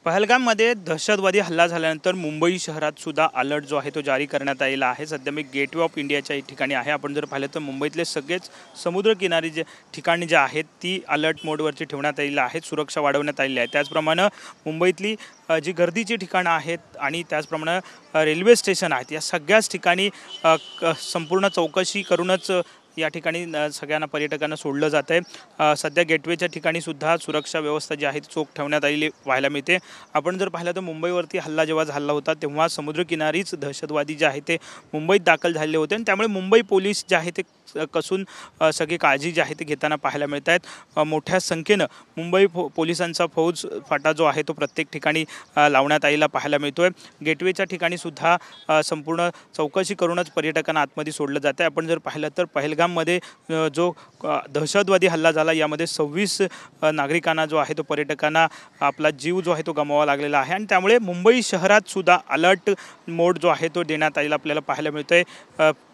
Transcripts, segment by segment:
पहलगाममध्ये दहशतवादी हल्ला झाल्यानंतर मुंबई शहरात सुद्धा अलर्ट जो आहे तो जारी करण्यात आलेला आहे। सध्या मी गेटवे ऑफ इंडियाच्या ठिकाणी आहे। आपण जर पाहिलं तर मुंबईतले सगळेच समुद्रकिनारी जे ठिकाणी जे आहेत ती अलर्ट मोडवरती ठेवण्यात आलेली आहेत, सुरक्षा वाढवण्यात आलेली आहे। त्याचप्रमाणे मुंबईतली जी गर्दीची ठिकाणं आहेत आणि त्याचप्रमाणे रेल्वे स्टेशन आहेत, या सगळ्याच ठिकाणी संपूर्ण चौकशी करूनच या ठिकाणी सगळ्यांना पर्यटकांना सोडलं जात आहे। सध्या गेटवेच्या ठिकाणी सुद्धा सुरक्षा व्यवस्था जी आहे ती चोख ठेवण्यात आलेली पाहायला मिळते। आपण जर पाहिलं तर मुंबईवरती हल्ला जेव्हा झाला होता तेव्हा समुद्रकिनारीच दहशतवादी जे आहे ते मुंबईत दाखल झाले होते आणि त्यामुळे मुंबई पोलीस जे आहे ते कसून सगळी काळजी जी आहे ती घेताना पाहायला मिळत आहेत। मोठ्या संख्येनं मुंबई पोलिसांचा फौज फाटा जो आहे तो प्रत्येक ठिकाणी लावण्यात आलेला पाहायला मिळतोय। गेटवेच्या ठिकाणी सुद्धा संपूर्ण चौकशी करूनच पर्यटकांना आतमध्ये सोडलं जातं आहे। आपण जर पाहिलं तर पहलगाममध्ये जो दहशतवादी हल्ला झाला यामध्ये 26 नागरिकांना जो आहे तो पर्यटकांना आपला जीव जो आहे तो गमवावा लागलेला आहे आणि त्यामुळे मुंबई शहरात सुद्धा अलर्ट मोड जो आहे तो देण्यात आलेला आपल्याला पाहायला मिळतोय।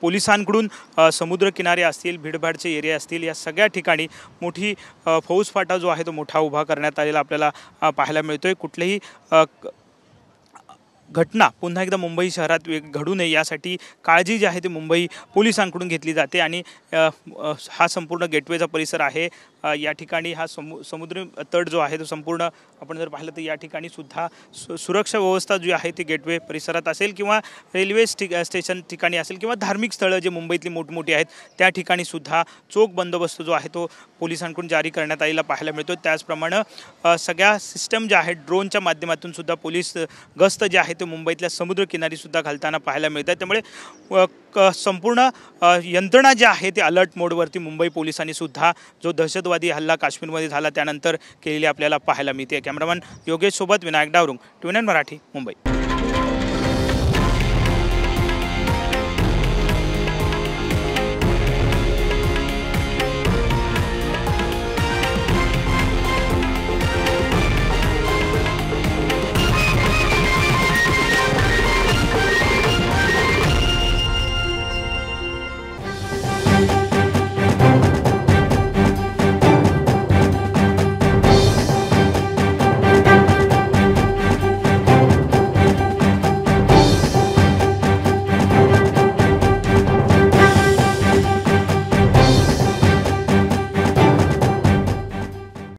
पोलिसांकडून समुद्रकिनारे असतील, भीडभाडचे एरिया असतील, या सगळ्या ठिकाणी मोठी फौज फाटा जो आहे तो मोठा उभा करण्यात आलेला आपल्याला पाहायला मिळतोय। कुठलेही घटना पुन्हा एकदा मुंबई शहरात घडू नये यासाठी काळजी जी आहे ती मुंबई पोलिसांकडून घेतली जाते आणि हा संपूर्ण गेटवेचा परिसर आहे। या ठिकाणी हा समुद्र तट जो आहे तो संपूर्ण आपण जर पाहिलं तर या ठिकाणी सुद्धा सुरक्षा व्यवस्था जी आहे ती गेटवे परिसरात असेल किंवा रेल्वे स्टेशन ठिकाणी असेल किंवा धार्मिक स्थळं जे मुंबईतली मोठमोठी आहेत त्या ठिकाणी सुद्धा चोख बंदोबस्त जो आहे तो पोलिसांकडून जारी करण्यात आलेला पाहायला मिळतो। त्याचप्रमाणे सगळ्या सिस्टम ज्या आहेत ड्रोनच्या माध्यमातून सुद्धा पोलीस गस्त जे आहे ते मुंबईतल्या समुद्रकिनारी सुद्धा घालताना पाहायला मिळतात। त्यामुळे संपूर्ण यंत्रणा जी आहे ती अलर्ट मोडवरती मुंबई पोलिसांनी सुद्धा जो दहशतवादी हल्ला काश्मीरमध्ये झाला त्यानंतर केलेली आपल्याला पाहायला मिळते। कॅमेरामन योगेश सोबत विनायक डावरुंग, TVN मराठी, मुंबई।